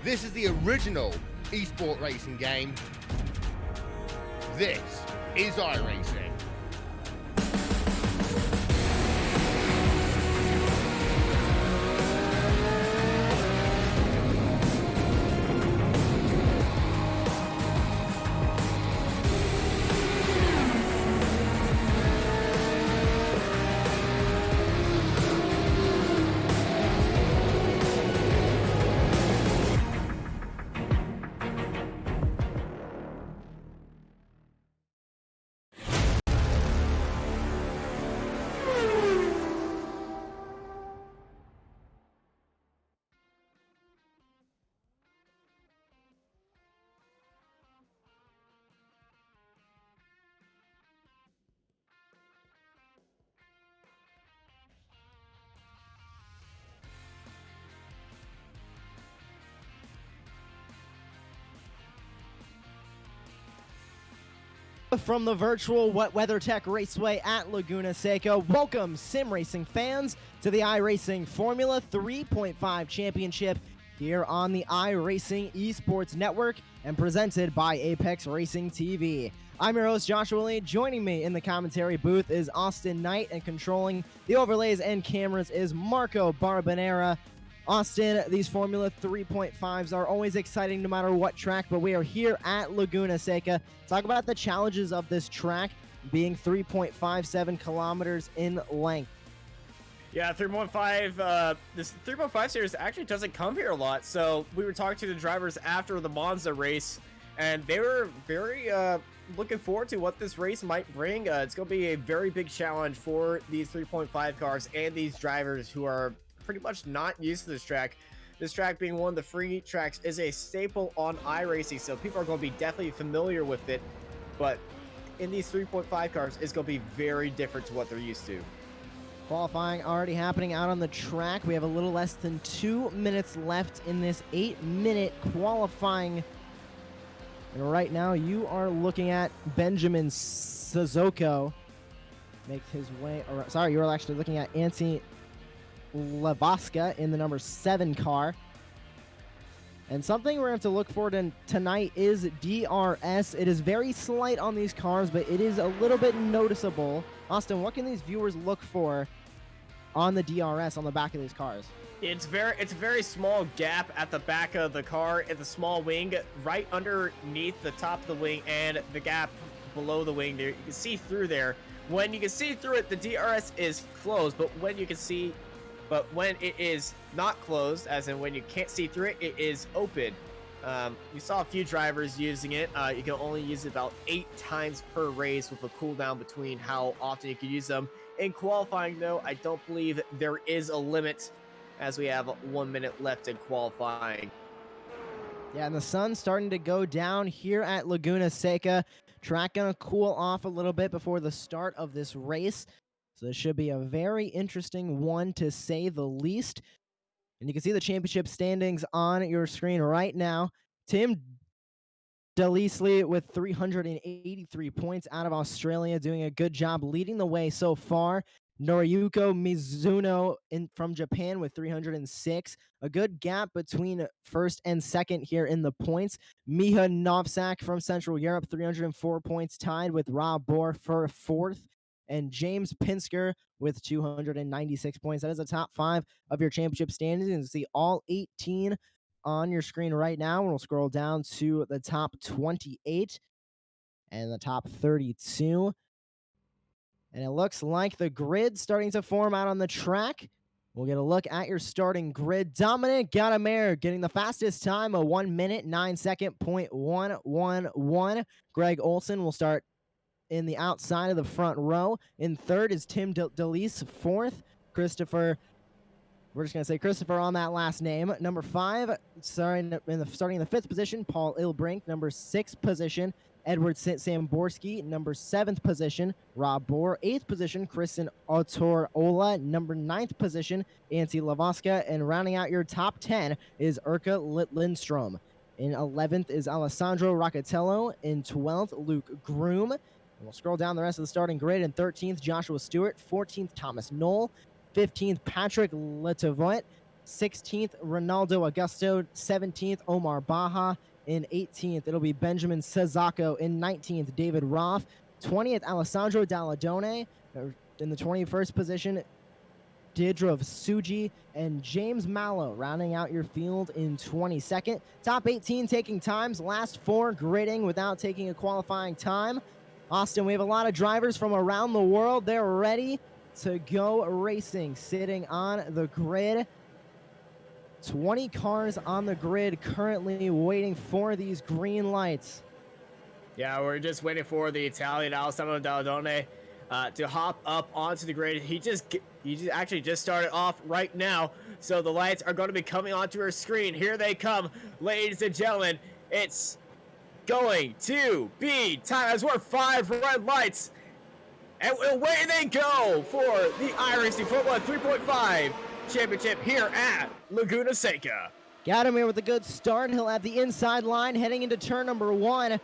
This is the original esport racing game. This is iRacing. From the virtual WeatherTech Raceway at Laguna Seca, welcome sim racing fans to the iRacing Formula 3.5 Championship here on the iRacing Esports Network and presented by Apex Racing TV. I'm your host, Joshua Lee. Joining me in the commentary booth is Austin Knight, and controlling the overlays and cameras is Marco Barbanera. Austin, these Formula 3.5s are always exciting no matter what track, but we are here at Laguna Seca to talk about the challenges of this track being 3.57 kilometers in length. Yeah, 3.5, this 3.5 series actually doesn't come here a lot, so we were talking to the drivers after the Monza race, and they were very looking forward to what this race might bring. It's going to be a very big challenge for these 3.5 cars and these drivers who are pretty much not used to this track. This track, being one of the free tracks, is a staple on iRacing, so people are going to be definitely familiar with it, but in these 3.5 cars, it's going to be very different to what they're used to. Qualifying already happening out on the track. We have a little less than 2 minutes left in this 8-minute qualifying. And right now you are looking at Benjamin Sissoko make his way around. Sorry, you are actually looking at Antti Lavaska in the number 7 car. And something we're going to have to look for tonight is DRS. It is very slight on these cars, but it is a little bit noticeable. Austin, what can these viewers look for on the DRS on the back of these cars? It's a very small gap at the back of the car, at the small wing, right underneath the top of the wing, and the gap below the wing there. You can see through there. When you can see through it, the DRS is closed, but when it is not closed, as in when you can't see through it, it is open. You saw a few drivers using it. You can only use it about 8 times per race with a cooldown between how often you can use them. In qualifying, though, I don't believe there is a limit, as we have 1 minute left in qualifying. Yeah, and the sun's starting to go down here at Laguna Seca. Track gonna cool off a little bit before the start of this race. So this should be a very interesting one, to say the least. And you can see the championship standings on your screen right now. Tim Delisle with 383 points out of Australia, doing a good job leading the way so far. Noriyuko Mizuno from Japan with 306. A good gap between first and second here in the points. Miha Novsak from Central Europe, 304 points, tied with Rob Bohr for fourth. And James Pinsker with 296 points. That is the top 5 of your championship standings. You can see all 18 on your screen right now. We'll scroll down to the top 28 and the top 32. And it looks like the grid starting to form out on the track. We'll get a look at your starting grid. Dominic Gadamer getting the fastest time, a 1 minute, 9 second, .111. Greg Olson will start in the outside of the front row. In third is Tim Delisle. Fourth, Christopher. We're just going to say Christopher on that last name. Number 5, starting in the 5th position, Paul Ilbrink. Number 6th position, Edward Samborski. Number 7th position, Rob Bohr. 8th position, Kristen Otorola. Number 9th position, Antti Lavaska. And rounding out your top 10 is Urka Lindstrom. In 11th is Alessandro Roccatello. In 12th, Luke Groom. And we'll scroll down the rest of the starting grid. In 13th, Joshua Stewart. 14th, Thomas Knoll. 15th, Patrick Letavoet. 16th, Ronaldo Augusto. 17th, Omar Baja. In 18th, it'll be Benjamin Sazako. In 19th, David Roth. 20th, Alessandro Dalladone. In the 21st position, Didrov Suji and James Mallow rounding out your field in 22nd. Top 18 taking times, last 4 gridding without taking a qualifying time. Austin, we have a lot of drivers from around the world. They're ready to go racing, sitting on the grid. 20 cars on the grid currently waiting for these green lights. Yeah, we're just waiting for the Italian Alessandro Dalladone to hop up onto the grid. He actually just started off right now, so the lights are going to be coming onto our screen. Here they come, ladies and gentlemen. It's going to be time as we're 5 red lights, and away they go for the iRacing Formula 3.5 Championship here at Laguna Seca. Got him here with a good start. He'll have the inside line heading into turn number 1.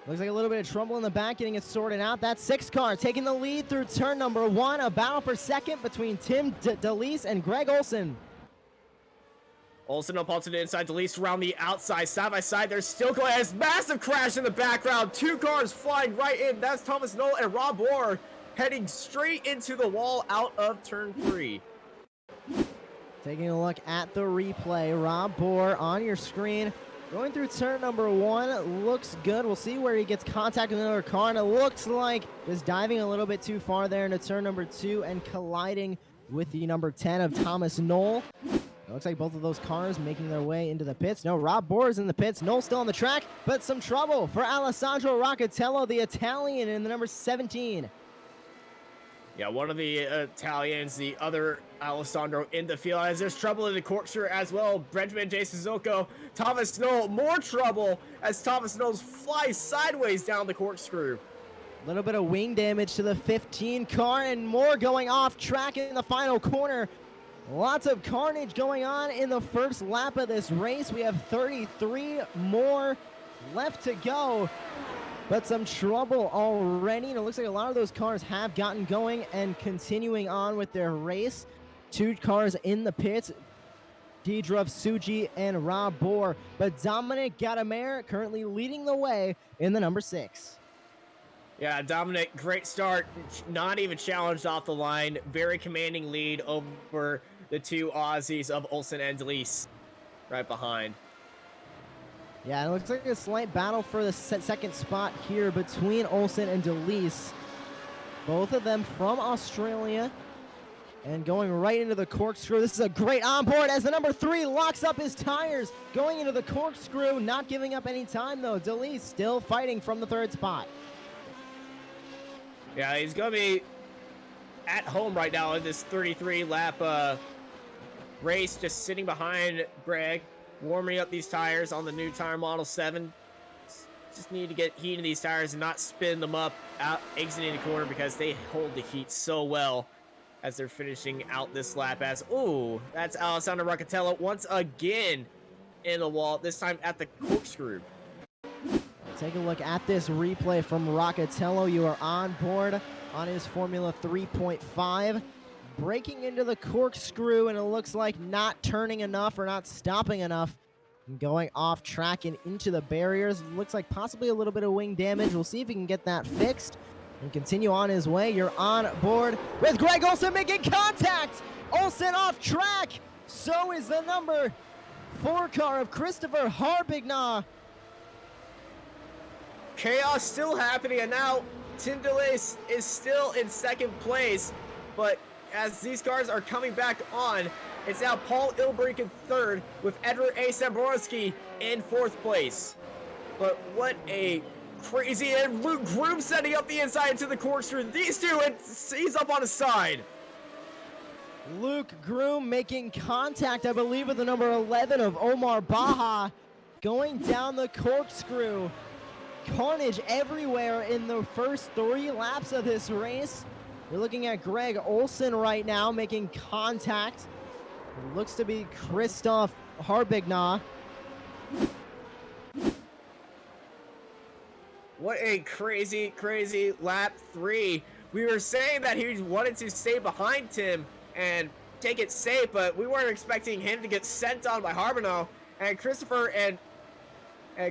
Looks like a little bit of trouble in the back, getting it sorted out. That 6 car taking the lead through turn number 1. A battle for second between Tim DeLise and Greg Olson. Olson up onto the inside, DeLise around the outside, side by side. They're still going. There's massive crash in the background. 2 cars flying right in. That's Thomas Knoll and Rob Orr heading straight into the wall out of turn 3. Taking a look at the replay. Rob Bohr on your screen. Going through turn number 1, looks good. We'll see where he gets contact with another car, and it looks like just diving a little bit too far there into turn number 2 and colliding with the number 10 of Thomas Knoll. It looks like both of those cars making their way into the pits. No, Rob Bohr is in the pits. Knoll still on the track, but some trouble for Alessandro Roccatello, the Italian, in the number 17. Yeah, one of the Italians, the other Alessandro in the field, as there's trouble in the corkscrew as well. Benjamin J. Suzuko, Thomas Knoll, more trouble as Thomas Knoll flies sideways down the corkscrew. A little bit of wing damage to the 15 car, and more going off track in the final corner. Lots of carnage going on in the first lap of this race. We have 33 more left to go. But some trouble already, and it looks like a lot of those cars have gotten going and continuing on with their race. 2 cars in the pits, Didrov Suji and Rob Bohr, but Dominic Gadamer currently leading the way in the number 6. Yeah, Dominic, great start, not even challenged off the line. Very commanding lead over the 2 Aussies of Olson and DeLise right behind. Yeah, it looks like a slight battle for the second spot here between Olson and DeLise. Both of them from Australia. And going right into the corkscrew. This is a great onboard as the number 3 locks up his tires. Going into the corkscrew, not giving up any time though. DeLise still fighting from the 3rd spot. Yeah, he's going to be at home right now in this 33-lap race, just sitting behind Greg, warming up these tires on the new tire model 7. Just need to get heat in these tires and not spin them up out exiting the corner, because they hold the heat so well as they're finishing out this lap. As that's Alessandro Roccatello once again in the wall, this time at the corkscrew. Take a look at this replay from Roccatello. You are on board on his Formula 3.5. Breaking into the corkscrew, and it looks like not turning enough or not stopping enough. And going off track and into the barriers. Looks like possibly a little bit of wing damage. We'll see if he can get that fixed and continue on his way. You're on board with Greg Olson making contact. Olson off track. So is the number 4 car of Christopher Harbignac. Chaos still happening, and now Tim DeLise is still in 2nd place, but as these cars are coming back on, it's now Paul Ilbrink in 3rd with Edward A. Samborski in 4th place. But what a crazy, and Luke Groom setting up the inside into the corkscrew. These 2, and he's up on his side. Luke Groom making contact, I believe, with the number 11 of Omar Baja. Going down the corkscrew. Carnage everywhere in the first 3 laps of this race. You're looking at Greg Olson right now making contact. It looks to be Christoph Harbignac. What a crazy, crazy lap 3. We were saying that he wanted to stay behind Tim and take it safe, but we weren't expecting him to get sent on by Harbino. And Christopher and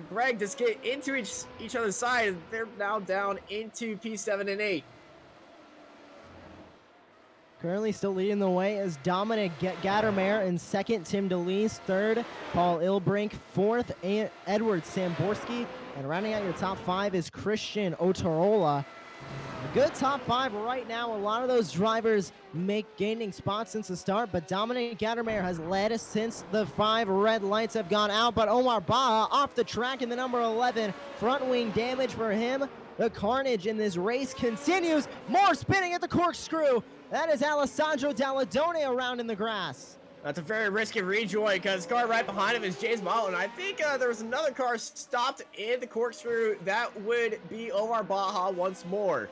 Greg just get into each other's side. They're now down into P7 and 8. Currently still leading the way is Dominic Gattermeyer in second, Tim DeLeese third, Paul Ilbrink fourth, Edward Samborski, and rounding out your top 5 is Christian Otorola. A good top 5 right now. A lot of those drivers gaining spots since the start, but Dominic Gattermeyer has led since the 5 red lights have gone out, but Omar Baja off the track in the number 11. Front wing damage for him. The carnage in this race continues. More spinning at the corkscrew. That is Alessandro Dalladone around in the grass. That's a very risky rejoin because the car right behind him is James Motto, and I think there was another car stopped in the corkscrew. That would be Omar Baja once more.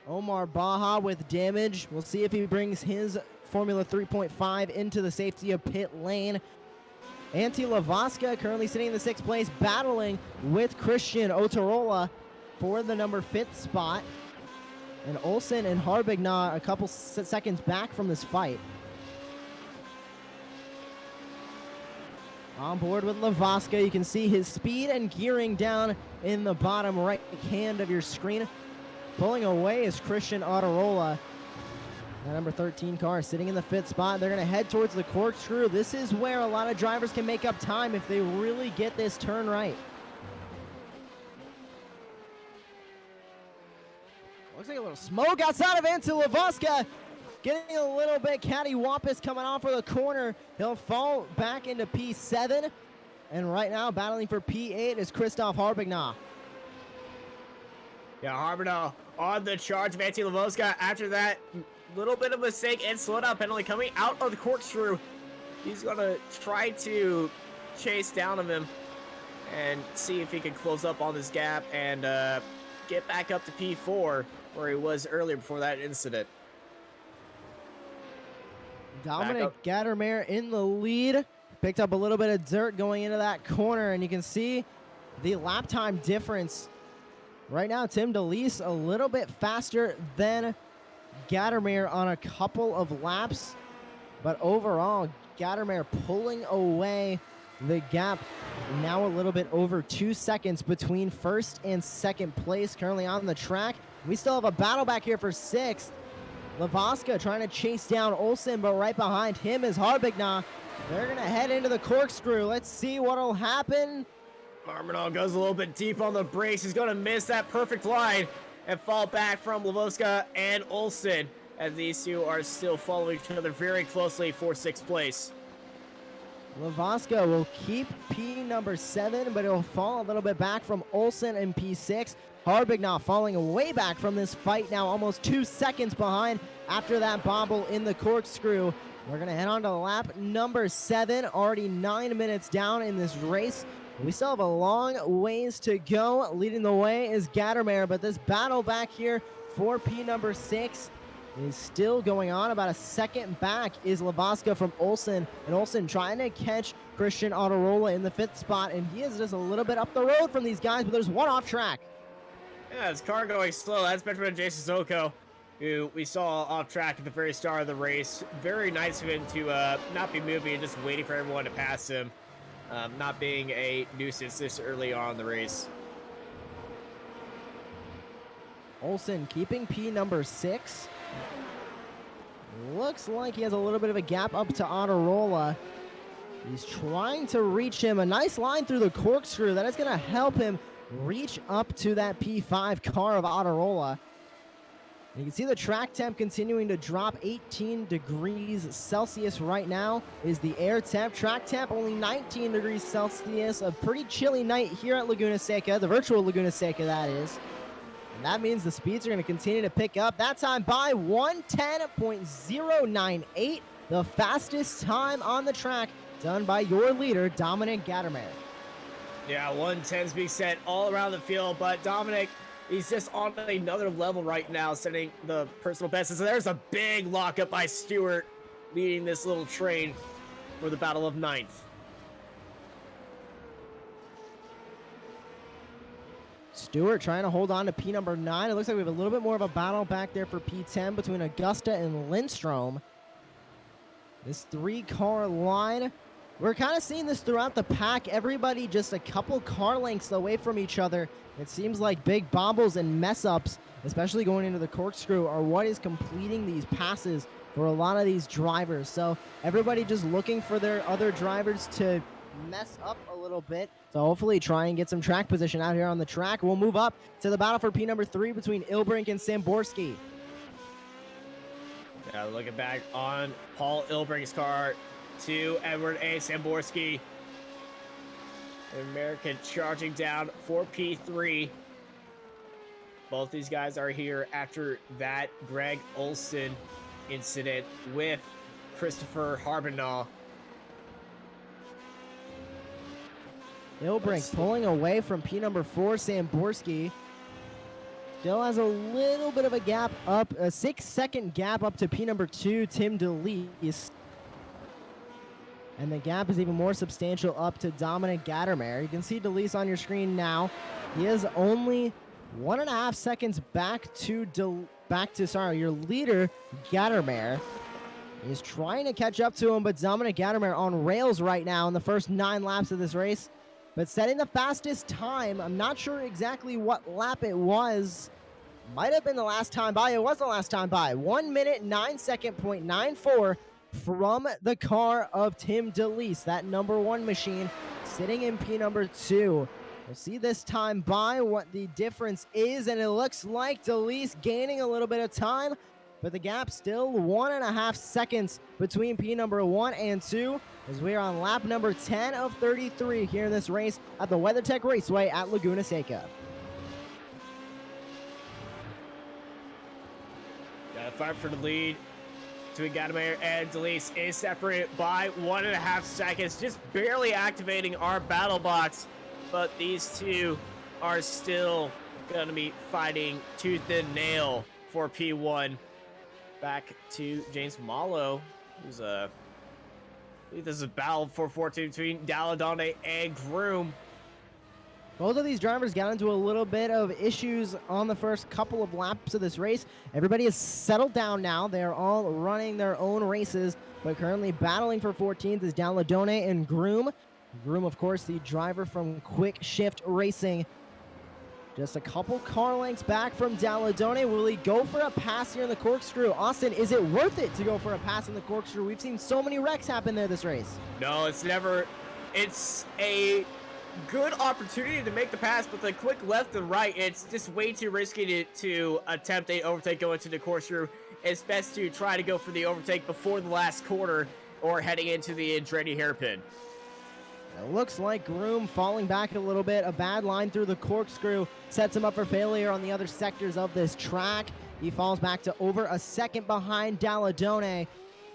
Omar Baja with damage. We'll see if he brings his Formula 3.5 into the safety of pit lane. Antti Lavasca currently sitting in the 6th place, battling with Christian Otorola for the number 5th spot. And Olsen and Harbigna a couple seconds back from this fight. On board with Lavasca, you can see his speed and gearing down in the bottom right hand of your screen. Pulling away is Christian Otorola. The number 13 car sitting in the 5th spot. They're going to head towards the corkscrew. This is where a lot of drivers can make up time if they really get this turn right. Looks like a little smoke outside of Antti Lavasca. Getting a little bit cattywampus coming off of the corner. He'll fall back into P7. And right now, battling for P8 is Christoph Harbigna. Yeah, Harbino on the charge of Antti Lavasca. After that little bit of mistake and slowdown penalty coming out of the corkscrew, he's going to try to chase down of him and see if he can close up on this gap and get back up to P4 where he was earlier before that incident. Dominic Gattermeyer in the lead. Picked up a little bit of dirt going into that corner, and you can see the lap time difference. Right now, Tim DeLeese a little bit faster than Gattermeyer on a couple of laps. But overall, Gattermeyer pulling away the gap. Now a little bit over 2 seconds between first and second place currently on the track. We still have a battle back here for 6th. Lavasca trying to chase down Olsen, but right behind him is Harbigna. They're going to head into the corkscrew. Let's see what'll happen. Harbino goes a little bit deep on the brakes. He's going to miss that perfect line and fall back from Lavasca and Olsen, as these two are still following each other very closely for 6th place. Lavasca will keep P number 7, but it'll fall a little bit back from Olsen in P6. Harbigna falling way back from this fight now, almost 2 seconds behind after that bobble in the corkscrew. We're going to head on to lap number 7, already 9 minutes down in this race. We still have a long ways to go. Leading the way is Gattermeyer, but this battle back here for P number 6 is still going on. About a second back is Lavasca from Olsen, and Olsen trying to catch Christian Otorola in the 5th spot, and he is just a little bit up the road from these guys, but there's one off track. Yeah, his car going slow. That's Benjamin Jason Soko, who we saw off track at the very start of the race. Very nice of him to not be moving and just waiting for everyone to pass him. Not being a nuisance this early on in the race. Olsen keeping P number 6. Looks like he has a little bit of a gap up to Otorola. He's trying to reach him. A nice line through the corkscrew. That is going to help him reach up to that P5 car of Otorola. You can see the track temp continuing to drop. 18 degrees Celsius right now is the air temp. Track temp only 19 degrees Celsius. A pretty chilly night here at Laguna Seca, the virtual Laguna Seca that is. And that means the speeds are going to continue to pick up. That time by 1:10.098, the fastest time on the track done by your leader, Dominic Gattermeyer. Yeah, 110's being set all around the field, but Dominic, he's just on another level right now, setting the personal best. So there's a big lockup by Stewart, leading this little train for the battle of 9th. Stewart trying to hold on to P number 9. It looks like we have a little bit more of a battle back there for P10 between Augusta and Lindstrom. This 3-car line. We're kind of seeing this throughout the pack. Everybody just a couple car lengths away from each other. It seems like big bobbles and mess-ups, especially going into the corkscrew, are what is completing these passes for a lot of these drivers. So everybody just looking for their other drivers to mess up a little bit. So hopefully try and get some track position out here on the track. We'll move up to the battle for P number 3 between Ilbrink and Samborski. Now looking back on Paul Ilbrink's car to Edward A. Samborski. American charging down for P3. Both these guys are here after that Greg Olson incident with Christopher Harbinaugh. Ilbrink pulling away from P number 4, Samborski. Still has a little bit of a gap up, a 6-second gap up to P number 2, Tim DeLeese. And the gap is even more substantial up to Dominic Gattermeyer. You can see DeLeese on your screen now. He is only 1.5 seconds back to your leader, Gattermeyer. He's trying to catch up to him, but Dominic Gattermeyer on rails right now in the first 9 laps of this race. But setting the fastest time, I'm not sure exactly what lap it was. Might have been the last time by. It was the last time by. 1 minute, 9 second, .94 from the car of Tim DeLeese, that number 1 machine sitting in P number 2. We'll see this time by what the difference is, and it looks like DeLeese gaining a little bit of time, but the gap still 1.5 seconds between P number 1 and 2 as we are on lap number 10 of 33 here in this race at the WeatherTech Raceway at Laguna Seca. Got a fight for the lead between Gattermeyer and DeLeese is separated by 1.5 seconds, just barely activating our battle box, but these two are still going to be fighting tooth and nail for P1. Back to James Malo, who's I think this is a battle for fortune between Dalladone and Groom. Both of these drivers got into a little bit of issues on the first couple of laps of this race. Everybody is settled down now. They're all running their own races, but currently battling for 14th is Dalladone and Groom. Groom, of course, the driver from Quick Shift Racing. Just a couple car lengths back from Dalladone. Will he go for a pass here in the corkscrew? Austin, is it worth it to go for a pass in the corkscrew? We've seen so many wrecks happen there this race. No, it's never. It's a good opportunity to make the pass, but the quick left and right, it's just way too risky to attempt a overtake going to the corkscrew. It's best to try to go for the overtake before the last quarter or heading into the Andretti hairpin. It looks like Groom falling back a little bit. A bad line through the corkscrew sets him up for failure on the other sectors of this track. He falls back to over a second behind Dalladone.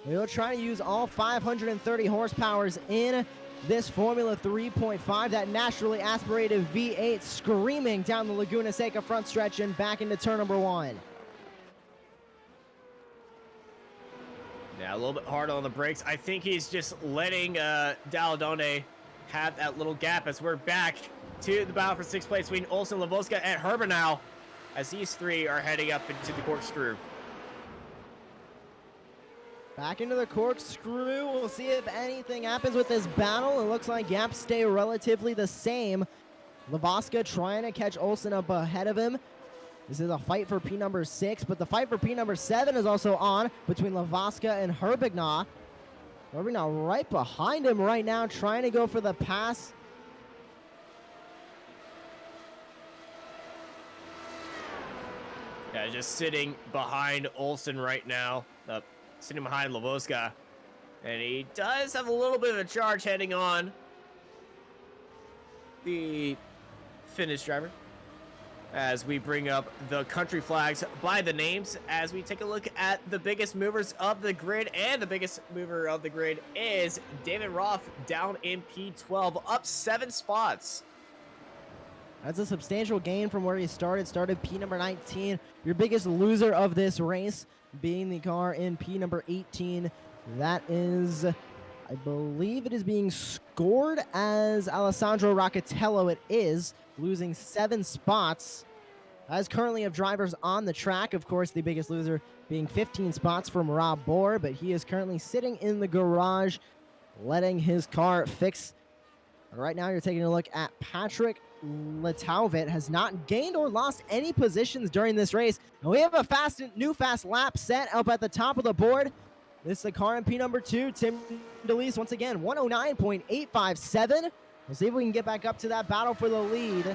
We'll try to use all 530 horsepowers in this Formula 3.5, that naturally aspirated V8 screaming down the Laguna Seca front stretch and back into turn number 1. Yeah, a little bit hard on the brakes. I think he's just letting Dalladone have that little gap as we're back to the battle for 6th place between Olsen, Lavoska, and Harbinaugh as these three are heading up into the corkscrew. Back into the corkscrew. We'll see if anything happens with this battle. It looks like gaps stay relatively the same. Lavoska trying to catch Olsen up ahead of him. This is a fight for P number 6, but the fight for P number 7 is also on between Lavoska and Harbinaugh. Harbinaugh right behind him right now, trying to go for the pass. Yeah, just sitting behind Olsen right now. Sitting behind Lavoska. And he does have a little bit of a charge heading on the Finnish driver. As we bring up the country flags by the names, as we take a look at the biggest movers of the grid, and the biggest mover of the grid is David Roth down in P12, up 7 spots. That's a substantial gain from where he started P number 19. Your biggest loser of this race being the car in P number 18. That is I believe it is being scored as Alessandro Roccatello. It is losing 7 spots. As currently of drivers on the track, of course, the biggest loser being 15 spots from Rob Bohr, but he is currently sitting in the garage, letting his car fix. Right now, you're taking a look at Patrick Letauvet, has not gained or lost any positions during this race. And we have a new fast lap set up at the top of the board. This is the car in P number 2, Tim DeLeese, once again, 109.857. We'll see if we can get back up to that battle for the lead.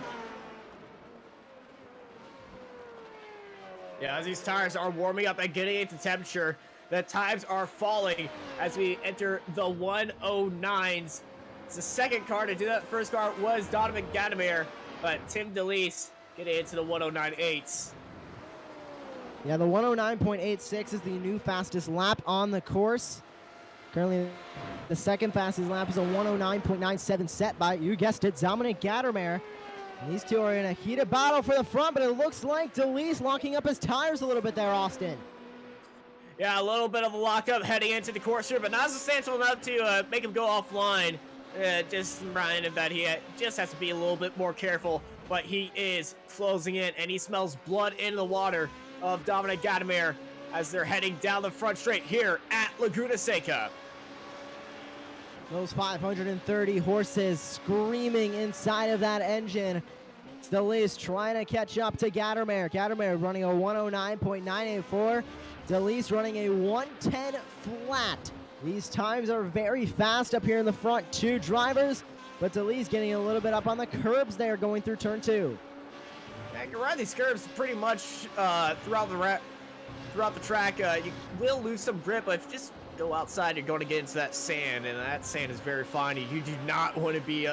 Yeah, as these tires are warming up and getting into temperature, the times are falling as we enter the 109s. It's the second car to do that. First car was Donovan Gadamir, but Tim DeLeese getting into the 109.8s. Yeah, the 109.86 is the new fastest lap on the course. Currently, the second fastest lap is a 109.97 set by, you guessed it, Dominic Gadamir. And these two are in a heated battle for the front, but it looks like DeLeese locking up his tires a little bit there, Austin. Yeah, a little bit of a lockup heading into the course here, but not substantial enough to make him go offline. Just reminding him that he just has to be a little bit more careful, but he is closing in, and he smells blood in the water of Dominic Gadamir as they're heading down the front straight here at Laguna Seca. Those 530 horses screaming inside of that engine. DeLeese trying to catch up to Gadamir. Gadamir running a 109.984. DeLeese running a 110 flat. These times are very fast up here in the front, 2 drivers, but DeLeese getting a little bit up on the curbs there going through turn 2. Yeah, you can ride these curbs pretty much throughout the track. You will lose some grip, but if you just go outside, you're going to get into that sand, and that sand is very fine. You do not want to be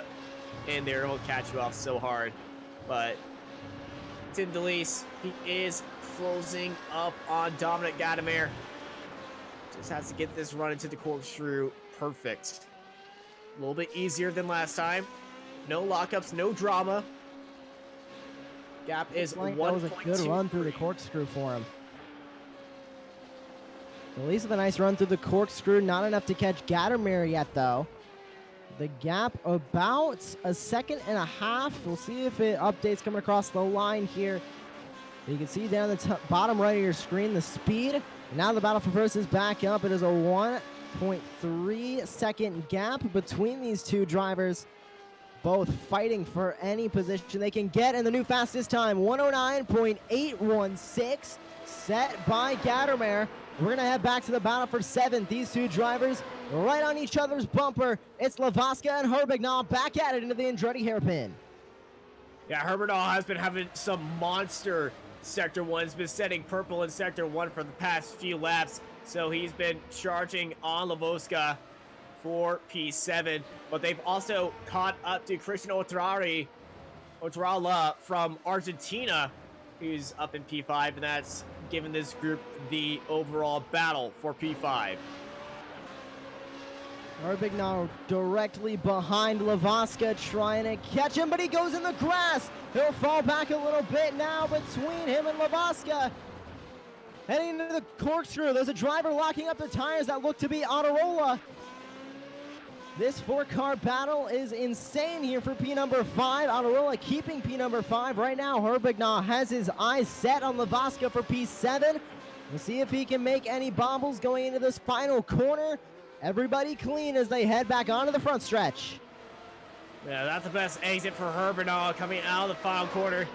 in there. It will catch you off so hard. But Tim DeLeese, he is closing up on Dominic Gadamir. Just has to get this run into the corkscrew perfect. A little bit easier than last time. No lockups, no drama. Gap is 1.2. That was a good run through the corkscrew for him. DeLeese with a nice run through the corkscrew. Not enough to catch Gadamir yet, though. The gap about a second and a half. We'll see if it updates coming across the line here. You can see down the bottom right of your screen the speed. Now the battle for first is back up. It is a 1.3 second gap between these two drivers, both fighting for any position they can get. And the new fastest time, 109.816, set by Gadamir. We're going to head back to the battle for 7th. These two drivers right on each other's bumper. It's Lavaska and Herbignal back at it into the Andretti hairpin. Yeah, Herbignal has been having some monster Sector 1. He's been setting purple in Sector 1 for the past few laps. So he's been charging on Lavoska for P7. But they've also caught up to Christian Otrala from Argentina, who's up in P5. And that's given this group the overall battle for P5. Herbignal directly behind Lavaska, trying to catch him, but he goes in the grass. He'll fall back a little bit now between him and Lavaska. Heading into the corkscrew, there's a driver locking up the tires that look to be Autorola. This 4-car battle is insane here for P number 5. Autorola keeping P number 5 right now. Herbignal has his eyes set on Lavaska for P7. We'll see if he can make any bobbles going into this final corner. Everybody clean as they head back onto the front stretch. Yeah, that's the best exit for Herbignal coming out of the final corner,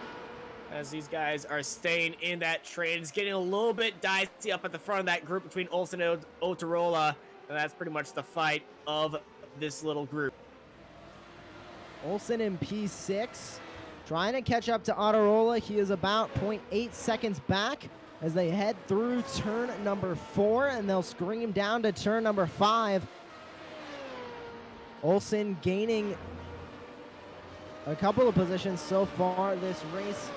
as these guys are staying in that train. It's getting a little bit dicey up at the front of that group between Olsen and Otarola, and that's pretty much the fight of this little group. Olsen in P6, trying to catch up to Autorola. He is about 0.8 seconds back as they head through turn number 4, and they'll scream down to turn number 5. Olsen gaining a couple of positions so far this race.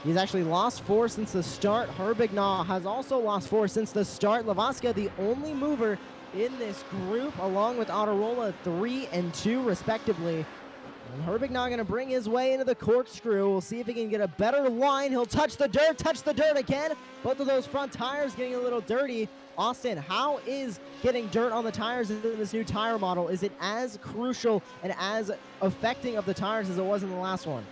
He's actually lost 4 since the start. Herbignal has also lost 4 since the start. Lavaska, the only mover in this group, along with Autorola, 3 and 2 respectively. And Herbignaw going to bring his way into the corkscrew. We'll see if he can get a better line. He'll touch the dirt again. Both of those front tires getting a little dirty. Austin, how is getting dirt on the tires in this new tire model? Is it as crucial and as affecting of the tires as it was in the last one?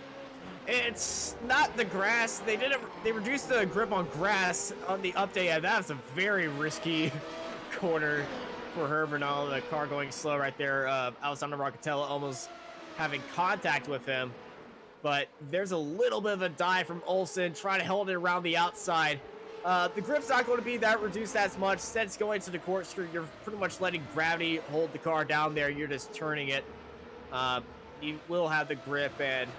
It's not the grass. They reduced the grip on grass on the update, and that's a very risky corner for Herbignaw. The car going slow right there. Alessandro Roccatella almost having contact with him. But there's a little bit of a dive from Olsen, trying to hold it around the outside. The grip's not going to be that reduced as much. Instead, it's going to the corkscrew. You're pretty much letting gravity hold the car down there. You're just turning it. You will have the grip and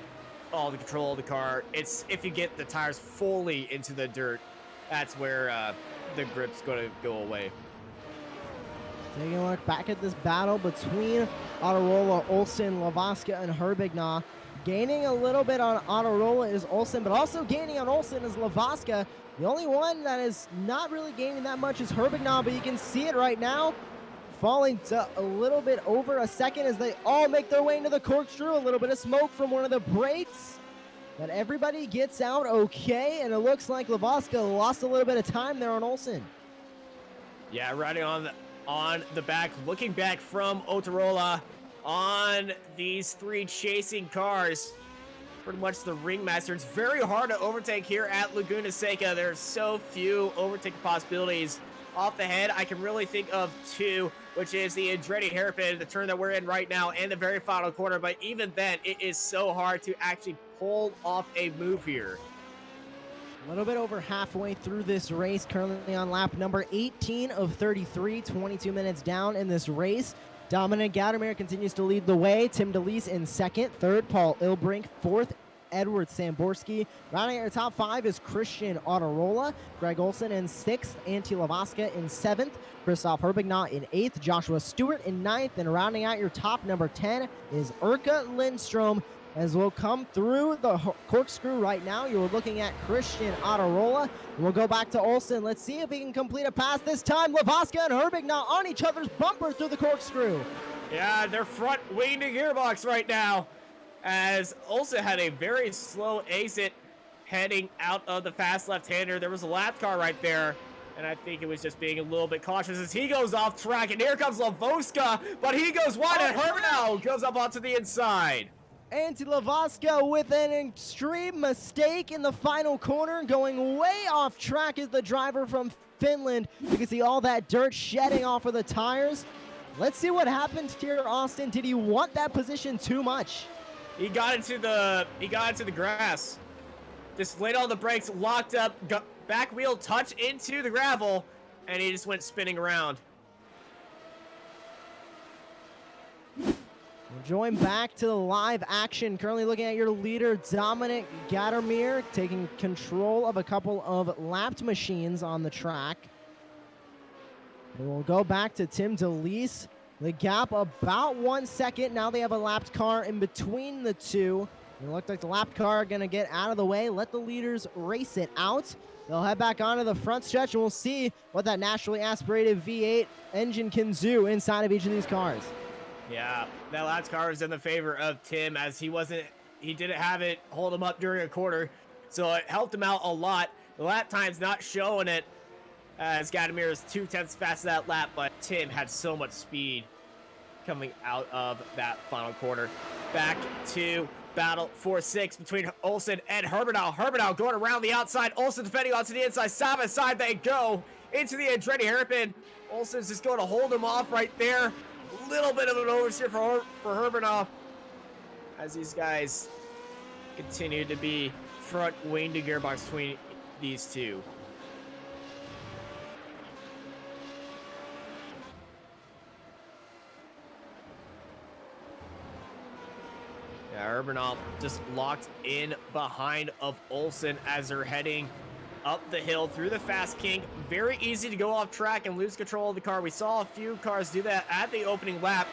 all the control of the car. It's if you get the tires fully into the dirt, that's where the grip's going to go away. Taking a look back at this battle between Autorola, Olsen, Lavaska, and Herbignaw. Gaining a little bit on Autorola is Olsen, but also gaining on Olsen is Lavaska. The only one that is not really gaining that much is Herbignaw, but you can see it right now. Falling to a little bit over a second as they all make their way into the corkscrew. A little bit of smoke from one of the brakes. But everybody gets out okay, and it looks like Lavaska lost a little bit of time there on Olsen. Yeah, riding on the back, looking back from Autorola on these three chasing cars. Pretty much the ringmaster. It's very hard to overtake here at Laguna Seca. There's so few overtake possibilities. Off the head, I can really think of two, which is the Andretti hairpin, the turn that we're in right now, and the very final corner. But even then, it is so hard to actually pull off a move here. A little bit over halfway through this race, currently on lap number 18 of 33, 22 minutes down in this race. Dominic Gaudermeyer continues to lead the way. Tim DeLeese in second. Third, Paul Ilbrink. Fourth, Edward Samborski. Rounding out our top five is Christian Autorola. Greg Olsen in sixth. Antti Lavaska in seventh. Christoph Herbignaw in eighth. Joshua Stewart in ninth. And rounding out your top number 10 is Urka Lindstrom. As we'll come through the corkscrew right now, you're looking at Christian Autorola. We'll go back to Olsen. Let's see if he can complete a pass this time. Lavaska and Herbignaw on each other's bumper through the corkscrew. Yeah, they're front winged gearbox right now, as Olsen had a very slow exit heading out of the fast left-hander. There was a lap car right there, and I think it was just being a little bit cautious as he goes off track. And here comes Lavoska, but he goes wide, and Herbignaw goes up onto the inside. Antti Lavaska with an extreme mistake in the final corner, going way off track is the driver from Finland. You can see all that dirt shedding off of the tires. Let's see what happened here, Austin. Did he want that position too much? He got into the grass. Just laid on the brakes, locked up, back wheel touch into the gravel, and he just went spinning around. We'll join back to the live action. Currently looking at your leader, Dominic Gaudermeyer, taking control of a couple of lapped machines on the track. And we'll go back to Tim DeLeese. The gap about 1 second. Now they have a lapped car in between the two. It looked like the lapped car are going to get out of the way, let the leaders race it out. They'll head back onto the front stretch, and we'll see what that naturally aspirated V8 engine can do inside of each of these cars. Yeah, that last car was in the favor of Tim, as he didn't have it hold him up during a quarter, so it helped him out a lot. The lap time's not showing it, as Gaudermeyer is 0.2 fast that lap, but Tim had so much speed coming out of that final quarter. Back to battle for 6 between Olsen and Herbignaw. Herbignaw going around the outside, Olsen defending onto the inside. Side by side they go into the Andretti hairpin. Olsen's just going to hold him off right there. Little bit of an oversteer for Herbignaw, as these guys continue to be front wing to gearbox between these two. Yeah, Herbignaw just locked in behind of Olsen as they're heading up the hill through the fast kink. Very easy to go off track and lose control of the car. We saw a few cars do that at the opening lap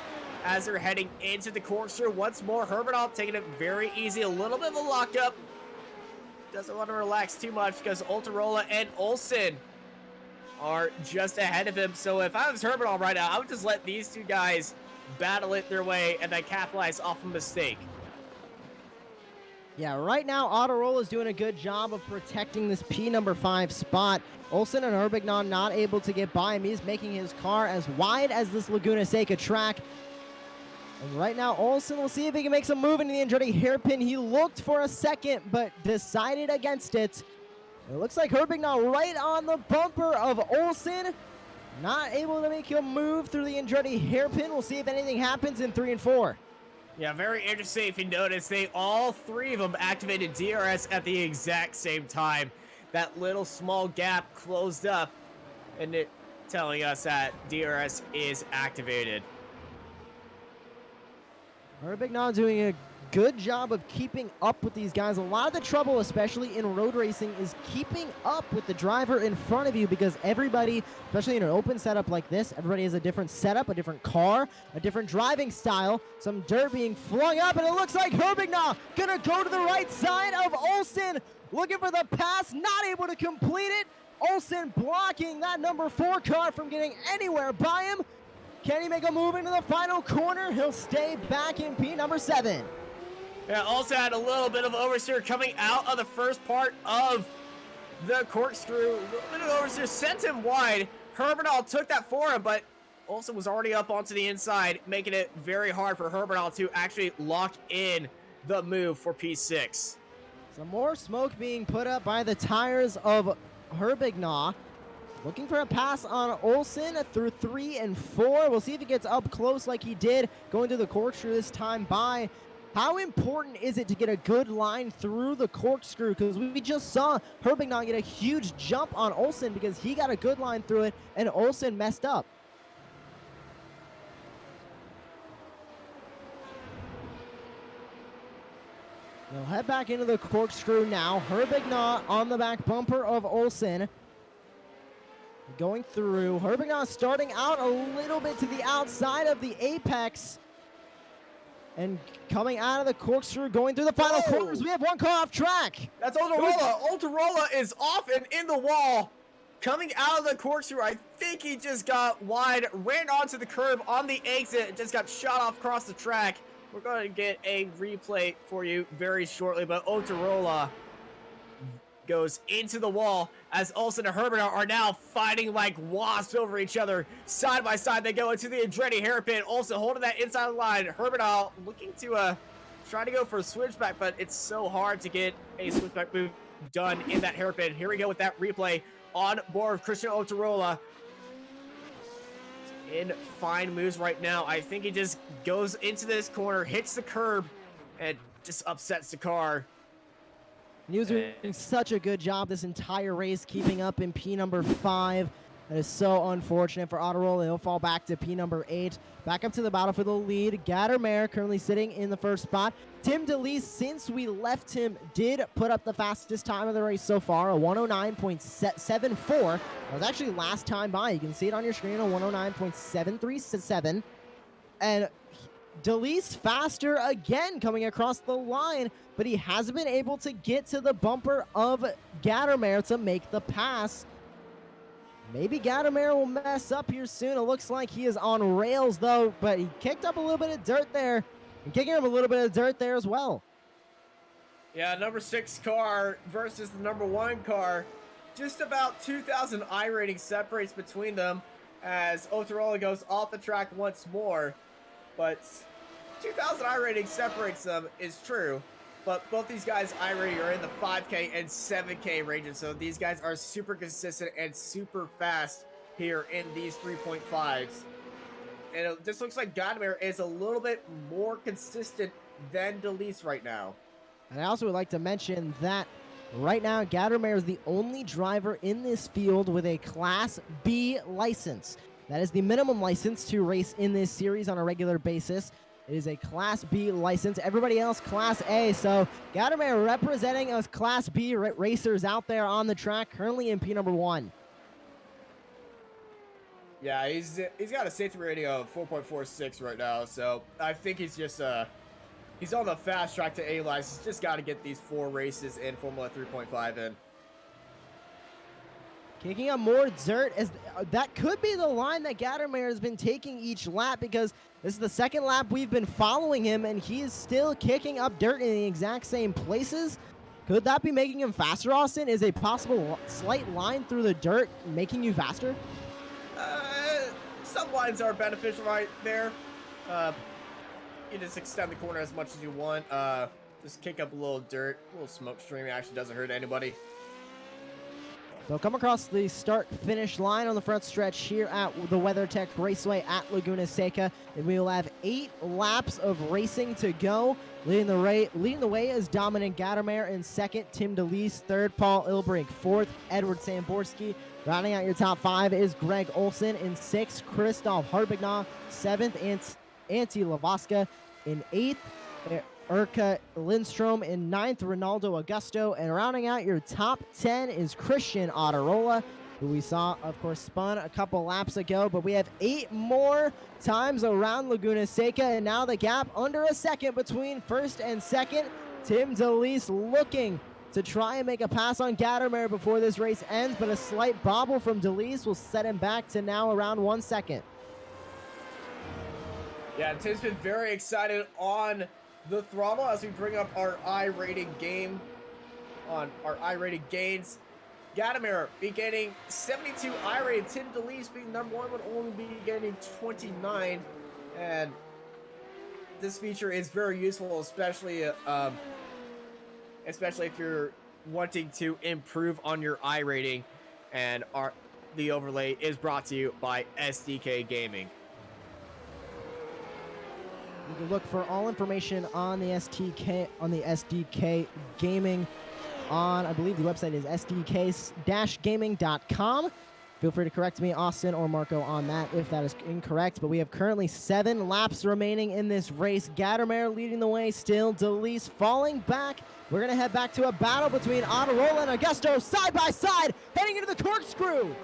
as they're heading into the corkscrew. Once more, Herbignaw taking it very easy. A little bit of a lockup. Doesn't want to relax too much because Autorola and Olsen are just ahead of him. So if I was Herbignaw right now, I would just let these two guys battle it their way and then capitalize off a mistake. Yeah, right now, Autorola is doing a good job of protecting this P5 spot. Olsen and Herbignon not able to get by him. He's making his car as wide as this Laguna Seca track. And right now, Olsen will see if he can make some move into the Andretti hairpin. He looked for a second, but decided against it. It looks like Herbignon right on the bumper of Olsen. Not able to make him move through the Andretti hairpin. We'll see if anything happens in 3 and 4. Yeah, very interesting. If you notice, all three of them activated DRS at the exact same time. That little small gap closed up, and it telling us that DRS is activated. Herbignon doing a good job of keeping up with these guys. A lot of the trouble, especially in road racing, is keeping up with the driver in front of you, because everybody, especially in an open setup like this, everybody has a different setup, a different car, a different driving style, some dirt being flung up, and it looks like Herbignon gonna go to the right side of Olsen, looking for the pass, not able to complete it. Olsen blocking that number 4 car from getting anywhere by him. Can he make a move into the final corner? He'll stay back in P7. Yeah, also had a little bit of oversteer coming out of the first part of the corkscrew. A little bit of oversteer sent him wide. Herbignon took that for him, but also was already up onto the inside, making it very hard for Herbignon to actually lock in the move for P6. Some more smoke being put up by the tires of Herbignon. Looking for a pass on Olsen through 3 and 4. We'll see if he gets up close like he did going through the corkscrew this time by. How important is it to get a good line through the corkscrew? Because we just saw Herbignon get a huge jump on Olsen because he got a good line through it and Olsen messed up. They'll head back into the corkscrew now. Herbignon on the back bumper of Olsen. Going through. Herbignon starting out a little bit to the outside of the apex. And coming out of the corkscrew, going through the final corners. We have one car off track. That's Ultarola. Ultarola is off and in the wall. Coming out of the corkscrew, I think he just got wide, ran onto the curb on the exit, and just got shot off across the track. We're going to get a replay for you very shortly, but Ultarola goes into the wall as Olsen and Herbignon are now fighting like wasps over each other. Side by side, they go into the Andretti hairpin. Olsen holding that inside line. Herbignon looking to try to go for a switchback, but it's so hard to get a switchback move done in that hairpin. Here we go with that replay on board of Christian Ultarola. In fine moves right now. I think he just goes into this corner, hits the curb, and just upsets the car. He was doing such a good job this entire race, keeping up in P5. That is so unfortunate for Autorola. He'll fall back to P8. Back up to the battle for the lead. Gattermeyer currently sitting in the first spot. Tim DeLeese, since we left him, did put up the fastest time of the race so far, a 109.74. That was actually last time by. You can see it on your screen, a 109.737. And DeLeese faster again coming across the line, but he hasn't been able to get to the bumper of Gattermeyer to make the pass. Maybe Gattermeyer will mess up here soon. It looks like he is on rails, though, but he kicked up a little bit of dirt there, and kicking him a little bit of dirt there as well. Yeah, number 6 car versus the number 1 car. Just about 2,000 iRating separates between them as Ultarola goes off the track once more. But 2,000 iRating separates them is true. But both these guys' iRating are in the 5K and 7K ranges. So these guys are super consistent and super fast here in these 3.5s. And it just looks like Gattermeyer is a little bit more consistent than DeLeese right now. And I also would like to mention that right now, Gattermeyer is the only driver in this field with a Class B license. That is the minimum license to race in this series on a regular basis. It is a Class B license. Everybody else, Class A. So Gattermeyer representing us Class B racers out there on the track, currently in P1. Yeah, he's got a safety rating of 4.46 right now. So I think he's just he's on the fast track to A license. Just got to get these 4 races in Formula 3.5 in. Kicking up more dirt, as that could be the line that Gattermeyer has been taking each lap, because This is the second lap we've been following him, and he is still kicking up dirt in the exact same places. Could that be making him faster, Austin? Is a possible slight line through the dirt making you faster? Some lines are beneficial right there. You just extend the corner as much as you want. Just kick up a little dirt, a little smoke stream. It actually doesn't hurt anybody. So come across the start-finish line on the front stretch here at the WeatherTech Raceway at Laguna Seca, and we will have 8 laps of racing to go. Leading the way is Dominic Gattermeyer in second, Tim DeLeese third, Paul Ilbrink fourth, Edward Samborski. Rounding out your top 5 is Greg Olson in sixth, Christoph Harbignac seventh, Antti Lavaska in eighth, Urka Lindstrom in ninth, Ronaldo Augusto, and rounding out your top 10 is Christian Ottarola, who we saw, of course, spun a couple laps ago. But we have 8 more times around Laguna Seca, and now the gap under a second between first and second. Tim DeLeese looking to try and make a pass on Gattermeyer before this race ends, but a slight bobble from DeLeese will set him back to now around 1 second. Yeah, Tim's been very excited on the throttle as we bring up our iRating game on our iRating gains. Gattermeyer be getting 72 iRating. Tim DeLeese being number 1 would only be getting 29. And this feature is very useful, especially if you're wanting to improve on your iRating. And the overlay is brought to you by SDK Gaming. You can look for all information on the SDK Gaming on, I believe the website is sdk-gaming.com. Feel free to correct me, Austin or Marco, on that if that is incorrect. But we have currently 7 laps remaining in this race. Gattermeyer leading the way still. DeLeese falling back. We're going to head back to a battle between Ottarola and Augusto side by side, heading into the corkscrew.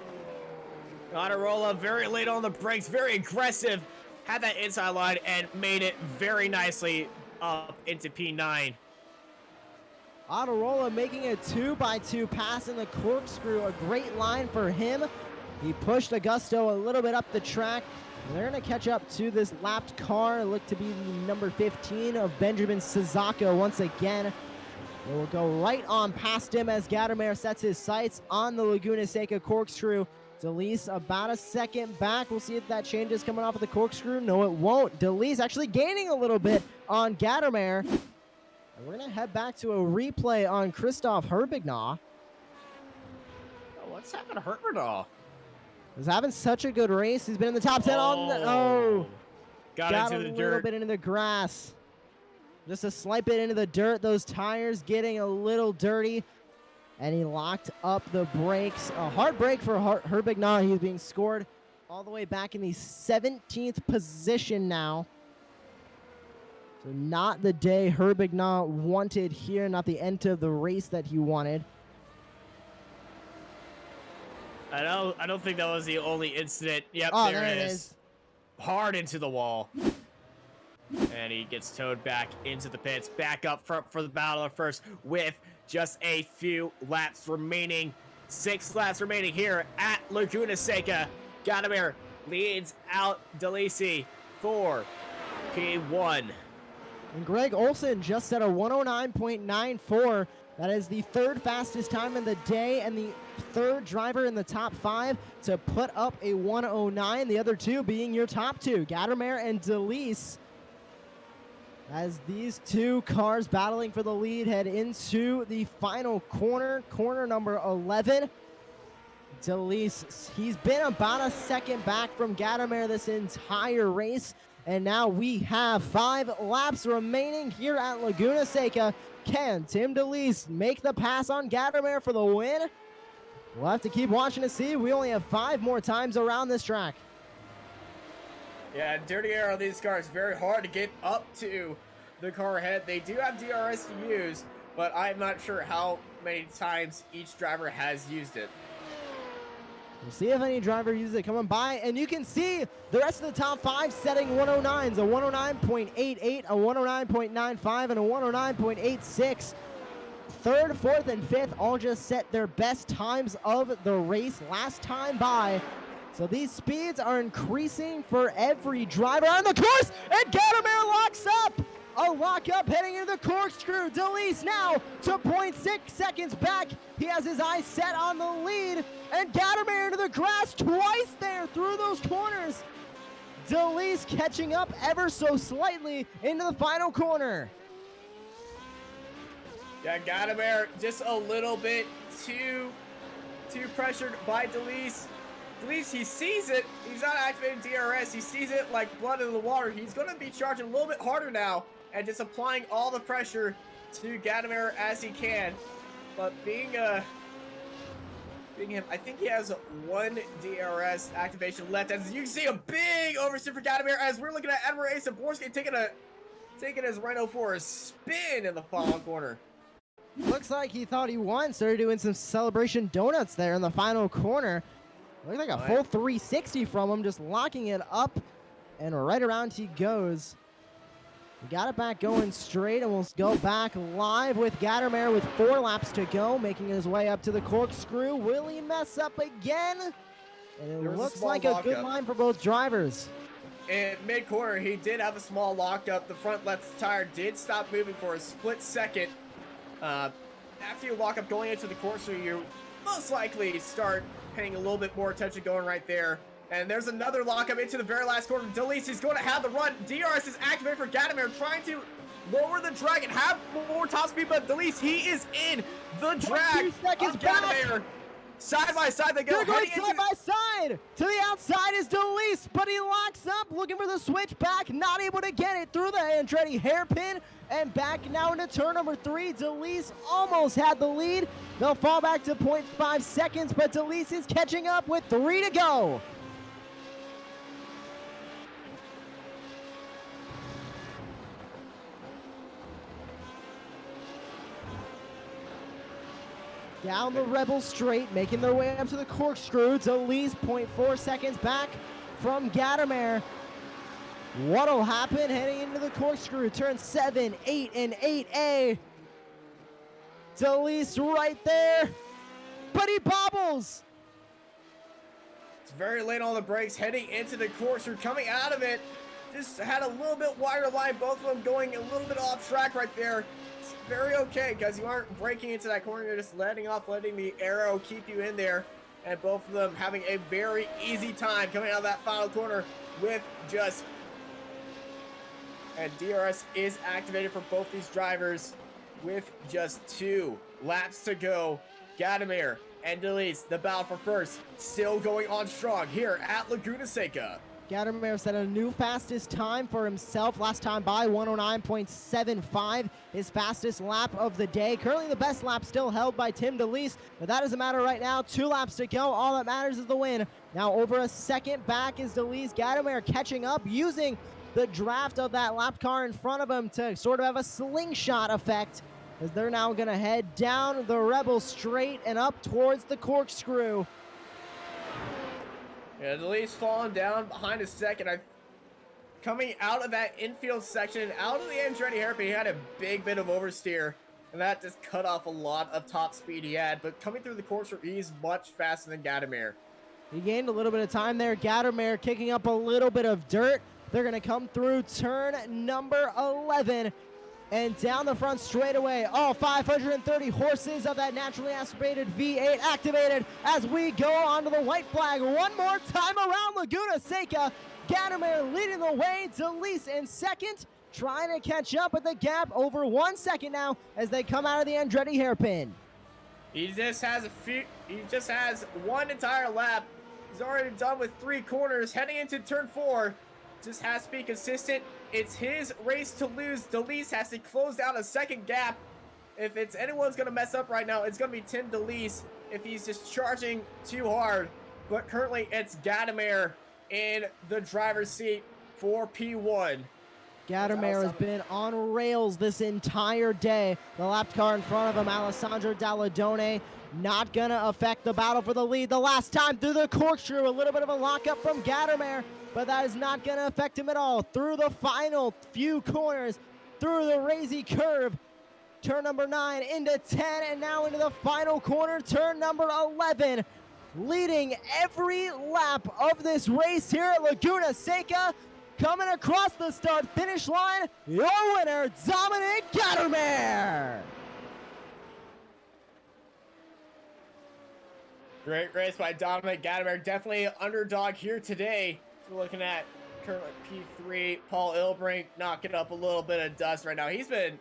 Ottarola very late on the brakes, very aggressive. Had that inside line and made it very nicely up into P9. Ottarola making a 2x2 pass in the corkscrew. A great line for him. He pushed Augusto a little bit up the track. They're going to catch up to this lapped car. Look to be the number 15 of Benjamin Sazaka once again. They will go right on past him as Gattermeyer sets his sights on the Laguna Seca corkscrew. DeLeese about a second back. We'll see if that changes coming off of the corkscrew. No, it won't. DeLeese actually gaining a little bit on Gattermeyer. And we're going to head back to a replay on Christoph Harbignac. Oh, what's happened to Harbignac? He's having such a good race. He's been in the top 10 on the... Got into the a little dirt. bit into the grass. Just a slight bit into the dirt. Those tires getting a little dirty. And he locked up the brakes. A hard break for Harbignac. He's being scored all the way back in the 17th position now. So not the day Harbignac wanted here. Not the end of the race that he wanted. I don't think that was the only incident. Yep, Oh, there there it it is. is. Hard into the wall. And he gets towed back into the pits. Back up front for the battle at first with just a few laps remaining. 6 laps remaining here at Laguna Seca. Gattermeyer leads out DeLeese for P1. And Greg Olson just at a 109.94. That is the 3rd fastest time in the day and the 3rd driver in the top 5 to put up a 109. The other 2 being your top 2, Gattermeyer and DeLeese. As these 2 cars battling for the lead head into the final corner, corner number 11. DeLeese, he's been about a second back from Gattermeyer this entire race. And now we have 5 laps remaining here at Laguna Seca. Can Tim DeLeese make the pass on Gattermeyer for the win? We'll have to keep watching to see. We only have 5 more times around this track. Yeah, dirty air on these cars. Very hard to get up to the car head. They do have DRS to use, but I'm not sure how many times each driver has used it. We'll see if any driver uses it coming by, and you can see the rest of the top 5 setting 109s, a 109.88, a 109.95, and a 109.86. 3rd, 4th, and 5th all just set their best times of the race last time by. So these speeds are increasing for every driver on the course, and Gadamer locks up. A lockup heading into the corkscrew. Delise now to 0.6 seconds back. He has his eyes set on the lead, and Gadamer into the grass twice there through those corners. Delise catching up ever so slightly into the final corner. Yeah, Gadamer just a little bit too pressured by Delise. Delise, he sees it. He's not activating DRS. He sees it like blood in the water. He's going to be charging a little bit harder now and just applying all the pressure to Gadamer as he can. But being him, I think he has one DRS activation left. As you can see, a big oversteer for Gadamer as we're looking at Edward Ace and Borski taking his Rhino for a spin in the final corner. Looks like he thought he won. Started doing some celebration donuts there in the final corner. Looked like a full 360 from him, just locking it up, and right around he goes. We got it back going straight, and we'll go back live with Gadamer with 4 laps to go, making his way up to the corkscrew. Will he mess up again? And it looks like a good line for both drivers. In mid-corner, he did have a small lockup. The front left tire did stop moving for a split second. After you lock up going into the corkscrew, you most likely start paying a little bit more attention going right there. And there's another lockup into the very last corner. Delise is going to have the run. DRS is activated for Gadamer, trying to lower the drag and have more top speed, but Delise, he is in the drag. 2 seconds Gadamer. Side by side they go. They're going side by side. To the outside is Delise, but he locks up, looking for the switch back, not able to get it through the Andretti hairpin. And back now into turn number 3. Delise almost had the lead. They'll fall back to 0.5 seconds, but Delise is catching up with 3 to go. Down the Rebel straight, making their way up to the corkscrew. Delise 0.4 seconds back from Gadamer. What'll happen heading into the corkscrew? Turn 7, 8, and 8A. Delise right there, but he bobbles. It's very late on the brakes, heading into the corkscrew, coming out of it. Just had a little bit wider line, both of them going a little bit off track right there. It's very okay because you aren't breaking into that corner, you're just letting the arrow keep you in there. And both of them having a very easy time coming out of that final corner with just... And DRS is activated for both these drivers with just 2 laps to go. Gadamer and Delise, the battle for first, still going on strong here at Laguna Seca. Gadamer set a new fastest time for himself. Last time by 109.75, his fastest lap of the day. Currently the best lap still held by Tim Delise, but that doesn't matter right now. 2 laps to go. All that matters is the win. Now over a second back is Delise. Gadamer catching up, using the draft of that lap car in front of him to sort of have a slingshot effect, as they're now going to head down the Rebel straight and up towards the corkscrew. Yeah, Delise falling down behind a second. Coming out of that infield section, out of the Andretti hairpin, he had a big bit of oversteer, and that just cut off a lot of top speed he had. But coming through the corkscrew, he's much faster than Gadamer. He gained a little bit of time there. Gadamer kicking up a little bit of dirt. They're going to come through turn number 11 and down the front straightaway. All 530 horses of that naturally aspirated V8 activated as we go onto the white flag one more time around Laguna Seca. Gadamer leading the way. Delise in second, trying to catch up with the gap over 1 second now as they come out of the Andretti hairpin. He just has one entire lap. He's already done with 3 corners, heading into turn 4. Just has to be consistent. It's his race to lose. Delise has to close down a second gap. If it's anyone's going to mess up right now, it's going to be Tim Delise if he's just charging too hard. But currently, it's Gadamer in the driver's seat for P1. Gadamer has been on rails this entire day. The lap car in front of him, Alessandro Dalladone, not going to affect the battle for the lead. The last time through the corkscrew, a little bit of a lockup from Gadamer, but that is not going to affect him at all. Through the final few corners, through the crazy curve, turn number 9 into 10, and now into the final corner, turn number 11. leading every lap of this race here at Laguna Seca. Coming across the start finish line, your winner, Dominic Gattermare. Great race by Dominic Gattermare. Definitely an underdog here today. So we're looking at currently P3, Paul Ilbrink knocking up a little bit of dust right now. He wasn't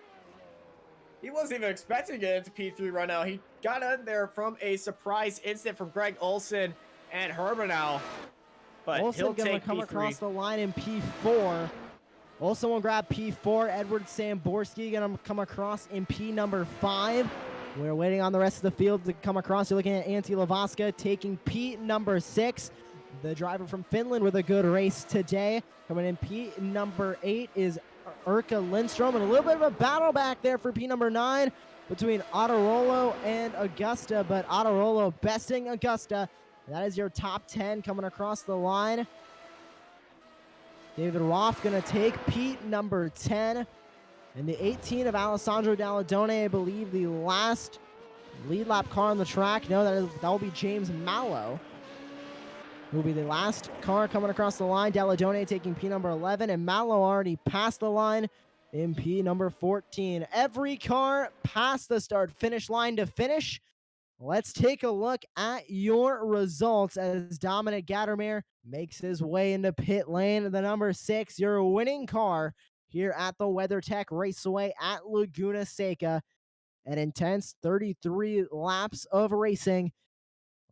even expecting to get into P3 right now. He got in there from a surprise incident from Greg Olson and Hermanau. But Olson he'll gonna take come P3. across the line in P4. Olson will grab P4. Edward Samborski gonna come across in P number 5. We're waiting on the rest of the field to come across. You're looking at Antti Lavaska taking P number 6. The driver from Finland with a good race today. Coming in P number 8 is Urka Lindstrom, and a little bit of a battle back there for P number 9 between Otterolo and Augusta, but Otterolo besting Augusta. That is your top 10 coming across the line. David Roth going to take P number 10. And the 18 of Alessandro Dalladone, I believe the last lead lap car on the track. No, that will be James Mallow, who will be the last car coming across the line. Dalladone taking P number 11, and Mallow already passed the line in P number 14. Every car past the start-finish line to finish. Let's take a look at your results as Dominic Gattermare makes his way into pit lane. The number 6, your winning car here at the WeatherTech Raceway at Laguna Seca. An intense 33 laps of racing.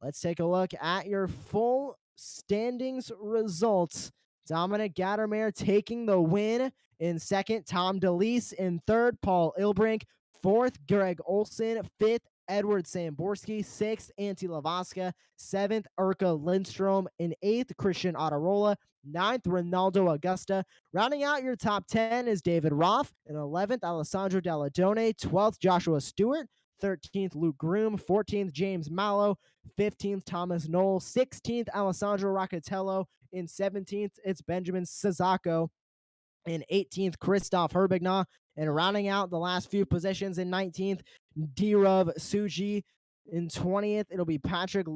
Let's take a look at your full standings results. Dominic Gattermare taking the win. In second, Tom DeLeese. In third, Paul Ilbrink. Fourth, Greg Olson. Fifth, Edward Samborski. Sixth, Antti Lavaska. Seventh, Urka Lindstrom. In eighth, Christian Ottarola. Ninth, Ronaldo Augusta. Rounding out your top 10 is David Roth. In 11th, Alessandro Dalladone. 12th, Joshua Stewart. 13th, Luke Groom. 14th, James Mallow. 15th, Thomas Knoll. 16th, Alessandro Roccatello. In 17th, it's Benjamin Sazako. In 18th, Christoph Herbignaw. And rounding out the last few positions in 19th, Dhirav Suji. In 20th, it'll be Patrick